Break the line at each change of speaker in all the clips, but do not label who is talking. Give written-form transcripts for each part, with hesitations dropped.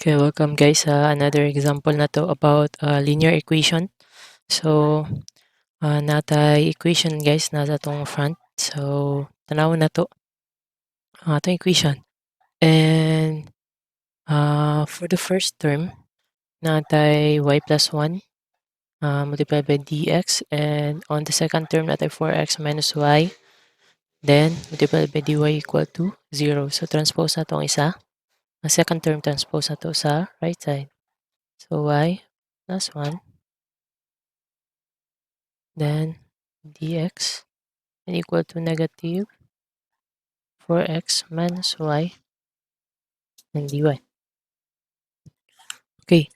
Okay, welcome guys sa another example na to about linear equation. So, natay equation guys nasa tong front. So, tanawon na to itong equation. And for the first term, natay y plus 1 multiplied by dx. And on the second term, natay 4x minus y. Then, multiplied by dy equal to 0. So, transpose na tong isa. Ang second term, transpose na to sa right side. So, y plus 1. Then dx and equal to negative 4x minus y and dy. Okay,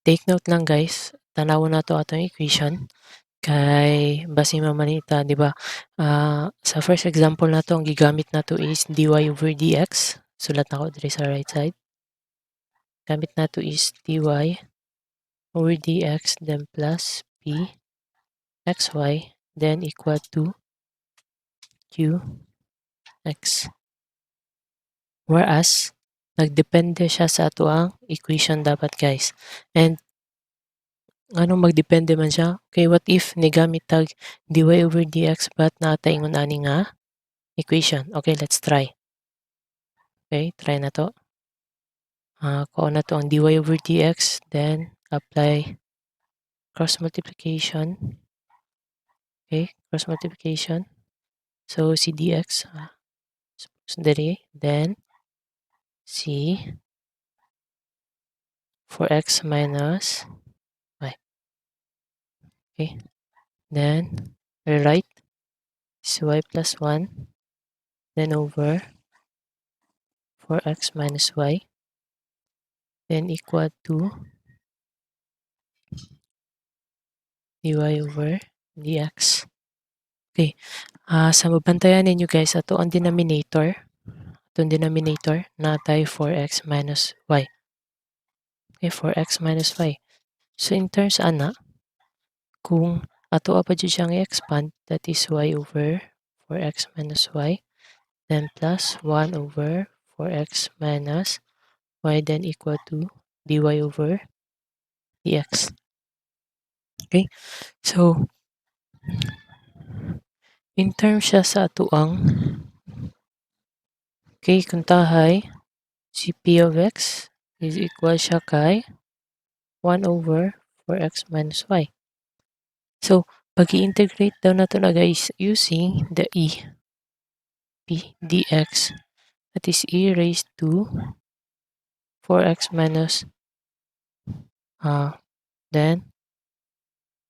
take note lang guys, tanawon na to atong equation kay base mamanita, di ba? Sa first example na to, ang gigamit na to is dy over dx. Sulat na ko diri sa right side. Gamit na to is dy over dx then plus p xy then equal to qx. Whereas, nagdepende siya sa ato ang equation dapat guys. And anong magdepende man siya? Okay, what if nigamit tag dy over dx but natay ingon ani nga equation? Okay, let's try. Okay, try na to. Kuha na to ang dy over dx, then apply cross multiplication. Okay, cross multiplication. So, si dx, diri, then si 4x minus y. Okay, then rewrite is y plus 1 then over 4x minus y then equal to dy over dx. Okay, sa mabantayan ninyo guys, ato ang denominator, natay 4x minus y. Okay, 4x minus y. So in terms ana, kung ato pa dyan siyang i-expand, that is y over 4x minus y then plus 1 over 4x minus y then equal to dy over dx. Okay, so in terms siya sa atuang okay, kuntahay si p of x is equal siya kay 1 over 4x minus y. So, pag i-integrate daw na to na guys using the p dx, that is e raised to 4x minus then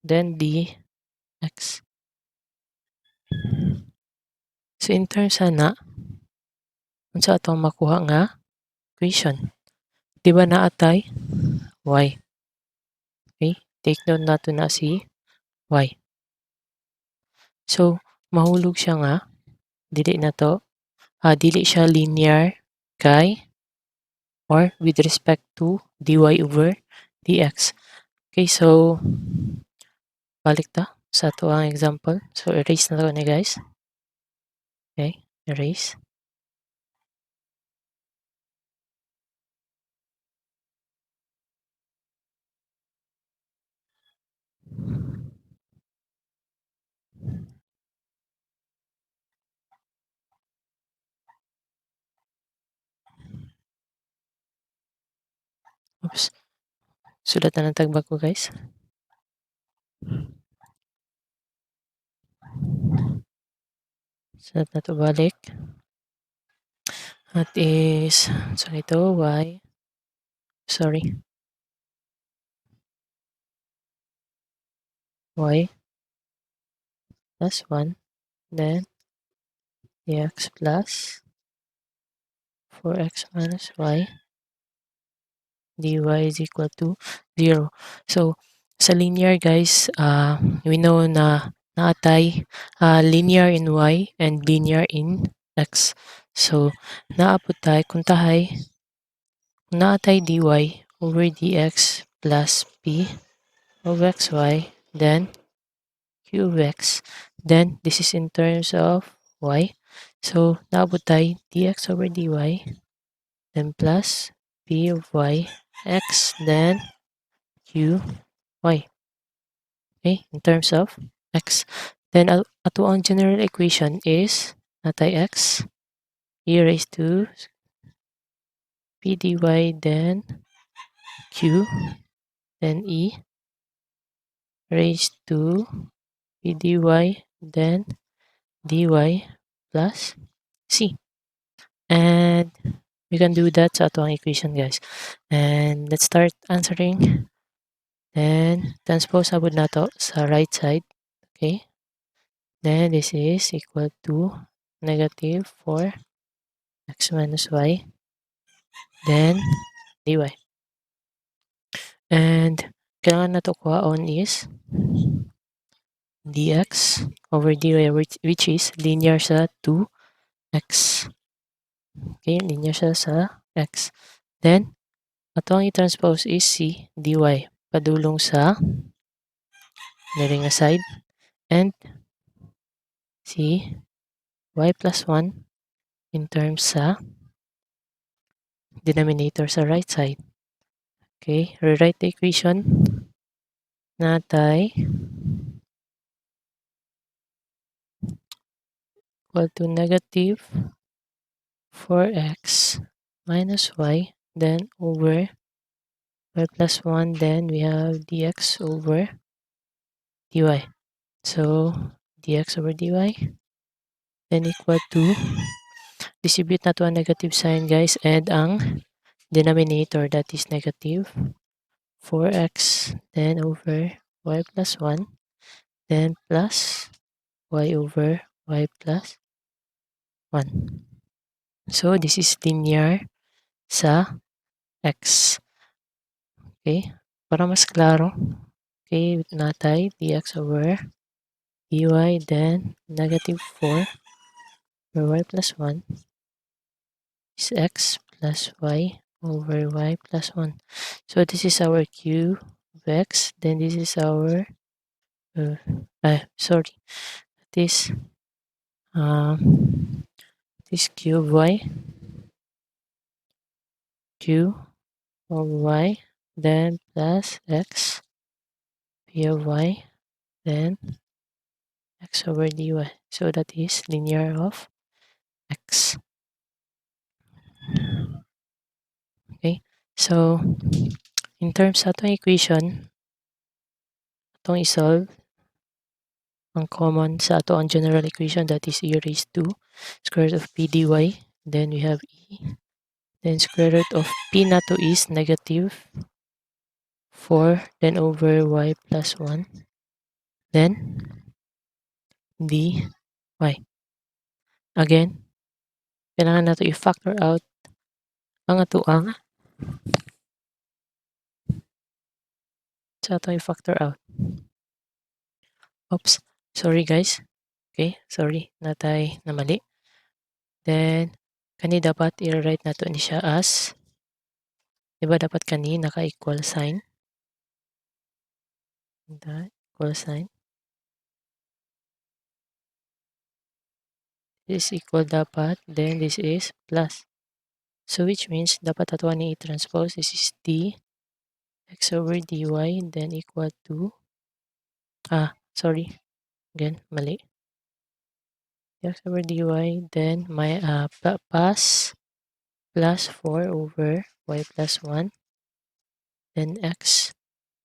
dx. So, in terms sana, unsa atong makuha nga equation? Di ba naatay y? Okay, take note nato na si y. So, mahulog siya nga, dili na to, dili siya linear kay or with respect to dy over dx. Okay, so, balik ta sa to ang example. So, erase na to ni guys. Okay, erase. Oops. Sulat na ng tagbag ko guys. Sulat na to balik. That is, so ito, y, sorry, y plus 1, then dx plus 4x minus y dy is equal to 0. So, sa linear guys, we know na naatay linear in y and linear in x. So, naapod tayo kung naatay dy over dx plus p of xy, then q of x. Then, this is in terms of y. So, naabot tayo dx over dy then plus p of y x, then q y. Okay, in terms of x. Then ato ang general equation is natay x e raised to p dy, then q, then e raised to p dy, then dy plus c. And we can do that sa ato ang equation, guys. And let's start answering. Then transpose abot nato sa right side. Okay, then this is equal to negative 4x minus y, then dy. And kailangan nato kuhaon is dx over dy, which is linear sa 2x. Okay, linear siya sa x. Then, ato ang i-transpose is c dy padulong sa diri nga side, and c y plus 1 in terms sa denominator sa right side. Okay, rewrite the equation natay equal to negative 4x minus y, then over y plus 1, then we have dx over dy. So, dx over dy, then equal to, distribute na to ang negative sign, guys, and ang denominator, that is negative 4x, then over y plus 1, then plus y over y plus 1. So, this is linear sa x. Okay? Para mas klaro, okay, natay dx over dy, then negative 4 over y plus 1 is x plus y over y plus 1. So, this is our q of x, then this is our, sorry, this, this q of y, q of y, then plus x p of y, then x over dy. So that is linear of x. Okay, so in terms sa itong equation, itong isolve ang common sa ato ang general equation, that is e raised to square root of p dy, then we have e, then square root of p nato is negative 4, then over y plus 1, then dy. Again, kailangan nato i-factor out ang atuang sa ato i-factor out. Oops, sorry guys. Okay, sorry, natay na mali. Then, kani dapat i-write nato ni siya as, diba dapat kani naka-equal sign? Equal sign. This is equal dapat, then this is plus. So, which means, dapat ato ni i-transpose, this is d x over dy, then equal to, sorry, again, mali. X over dy, then my pass plus 4 over y plus 1, then x,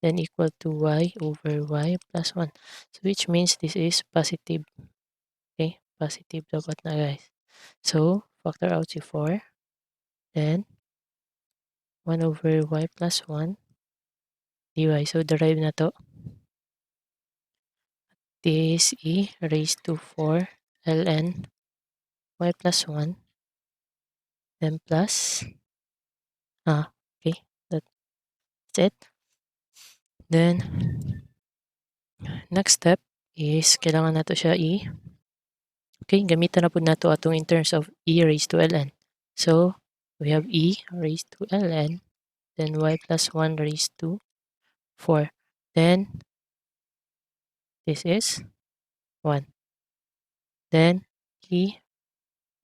then equal to y over y plus 1. So, which means this is positive. Okay, positive dapat na, guys. So, factor out si 4, then 1 over y plus 1 dy. So, derive na to. This e raised to 4 ln y plus 1, then plus, okay, that's it. Then, next step is, kailangan nato siya okay, gamitan na po nato atong in terms of e raised to ln. So, we have e raised to ln, then y plus 1 raised to 4. Then, this is 1. Then, e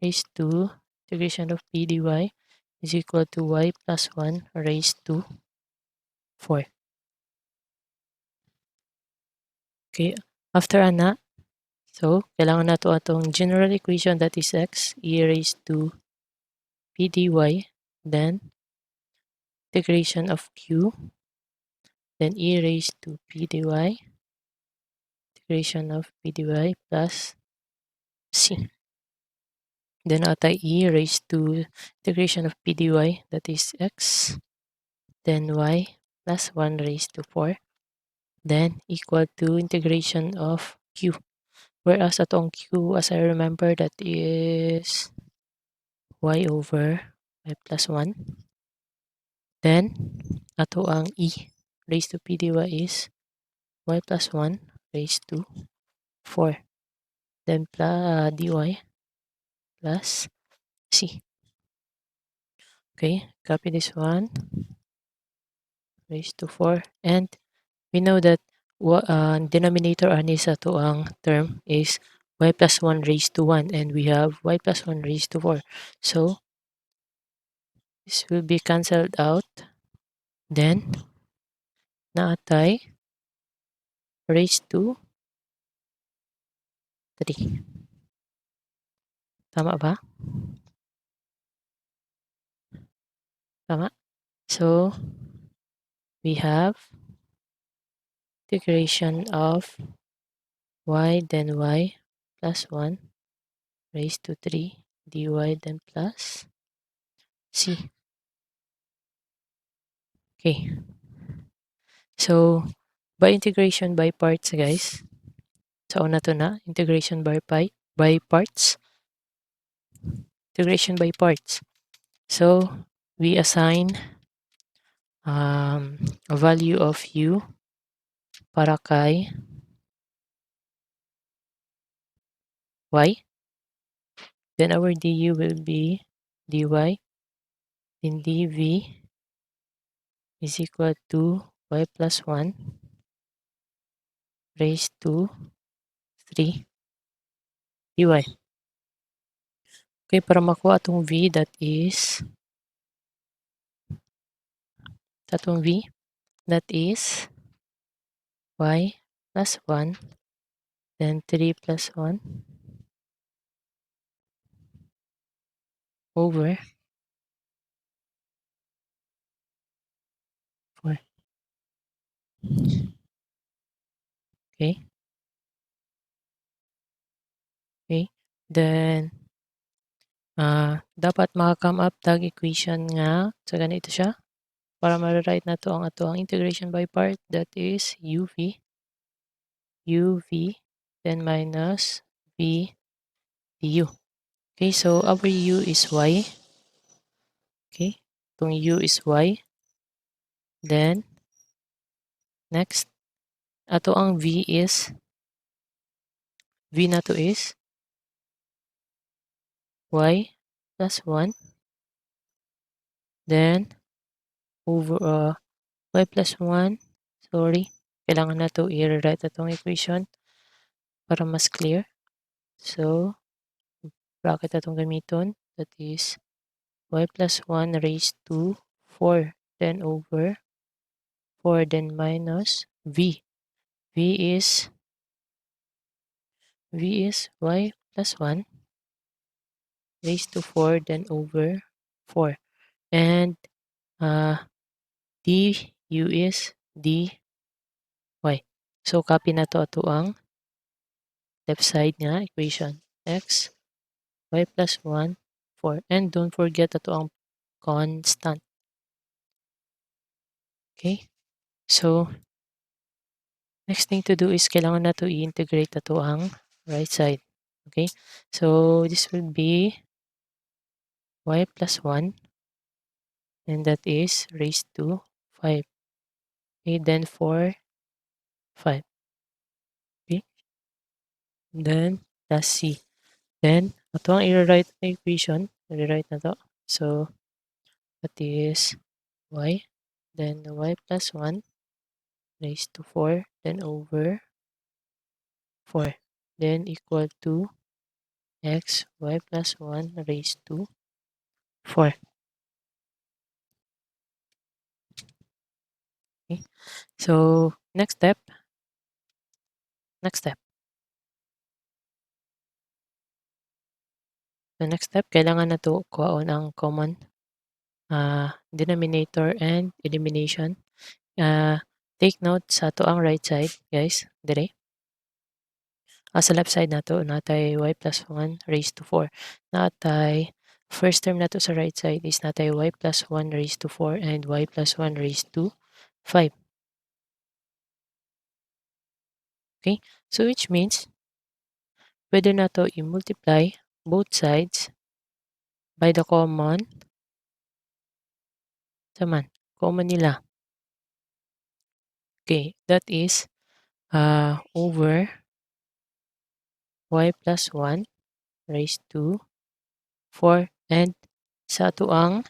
raised to integration of p dy is equal to y plus 1 raised to 4. Okay, after ana, so kailangan na to atong general equation that is x e raised to p dy, then integration of q, then e raised to p dy, integration of p dy plus c. Then ata e raised to integration of p dy, that is x, then y plus 1 raised to 4, then equal to integration of q. Whereas atong q, as I remember, that is y over y plus 1. Then, ato ang e raised to p dy is y plus 1 raised to 4. Then, dy plus c. Okay, copy this one, raised to 4. And we know that denominator ani sa to ang term is y plus 1 raised to 1, and we have y plus 1 raised to 4. So, this will be cancelled out. Then, naatay raised to 3. Tama ba? Tama? So, we have integration of y then y plus 1 raised to 3 dy then plus c. Okay. So, by integration by parts, guys. So, una to na, integration by parts. Integration by parts. So, we assign a value of u para kay y. Then our du will be dy, then dv is equal to y plus 1 raised to 3 dy. Okay, para makuha atong v, that is y plus 1, then 3 plus 1 over 4. Okay. Okay. Then, dapat maka-come up tag equation nga. So, ganito siya. Para ma-write na to ang ato ang integration by part, that is uv, then minus v du. Okay, so our u is y. Okay, itong u is y. Then, next, ato ang v na to is y plus 1. Then, over y plus 1. Sorry, kailangan na to i-rewrite atong equation para mas clear. So, bracket atong gamiton. That is y plus 1 raised to 4. Then over 4, then minus v. v is y plus 1 raised to 4, then over 4. And du is dy. So, copy na to ato ang left side nga equation. X, y plus 1, 4. And don't forget ato ang constant. Okay? So, next thing to do is kailangan na to i-integrate ato ang right side. Okay? So, this will be y plus 1, and that is raised to 5. Okay, then 4, 5. Okay? Then, plus c. Then, ito ang i-rewrite na equation. I-rewrite na to. So, that is y. Then, y plus 1 raised to 4. Then, over 4. Then, equal to x, y plus 1 raised to 4. Okay? So, next step. So, next step, kailangan na to kuhaon ang common denominator and elimination. Take note sa to ang right side, guys, dire. Sa left side nato natay y plus 1 raised to 4. Natay first term nato sa right side is natay y plus 1 raised to 4 and y plus 1 raised to 5. Okay? So which means pwede nato i-multiply both sides by the common nila. Okay, that is over y plus 1 raised to 4 and sa tuang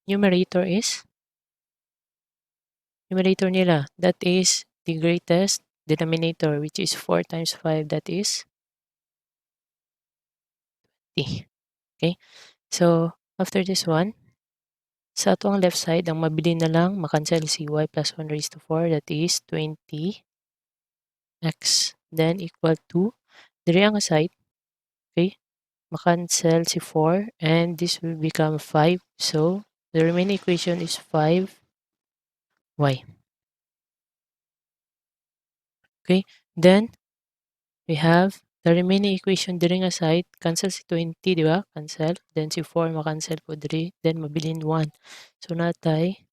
numerator is numerator nila. That is the greatest denominator, which is 4 times 5, that is t. Okay? So, after this one, sa ato ang left side, ang mabili na lang, makancel si y plus 1 raised to 4, that is 20x. Then, equal to, diri ang side, okay? Makancel si 4, and this will become 5. So, the remaining equation is 5y. Okay? Then, we have the remaining equation diri nga side, cancel si 20, di ba? Cancel. Then si 4 makancel po diri. Then mabilin 1. So natay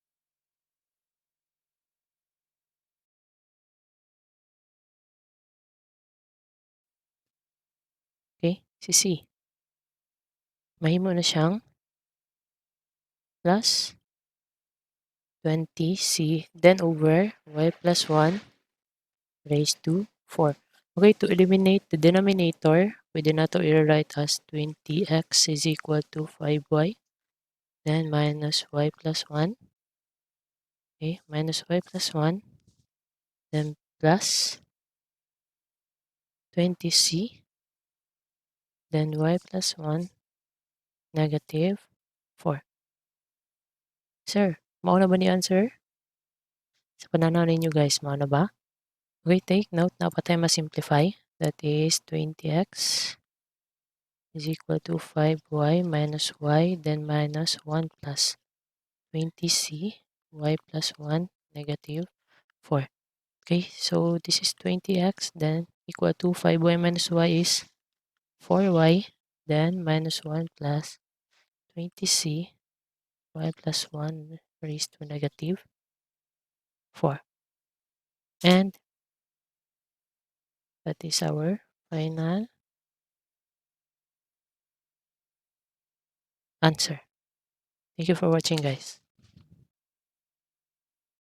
okay, si C. Mahimo na siyang plus 20C. Then over y plus 1 raised to 4. Okay, to eliminate the denominator, pwede na to i-write as 20x is equal to 5y. Then minus y plus 1. Okay, minus y plus 1. Then plus 20c. Then y plus 1 negative 4. Sir, mauna ba ni answer? Sa pananaw ninyo guys, mauna ba? Okay, take note na pa tayo ma-simplify. That is 20x is equal to 5y minus y, then minus 1 plus 20c, y plus 1 negative 4. Okay, so this is 20x, then equal to 5y minus y is 4y, then minus 1 plus 20c, y plus 1 raised to negative 4. And that is our final answer. Thank you for watching, guys.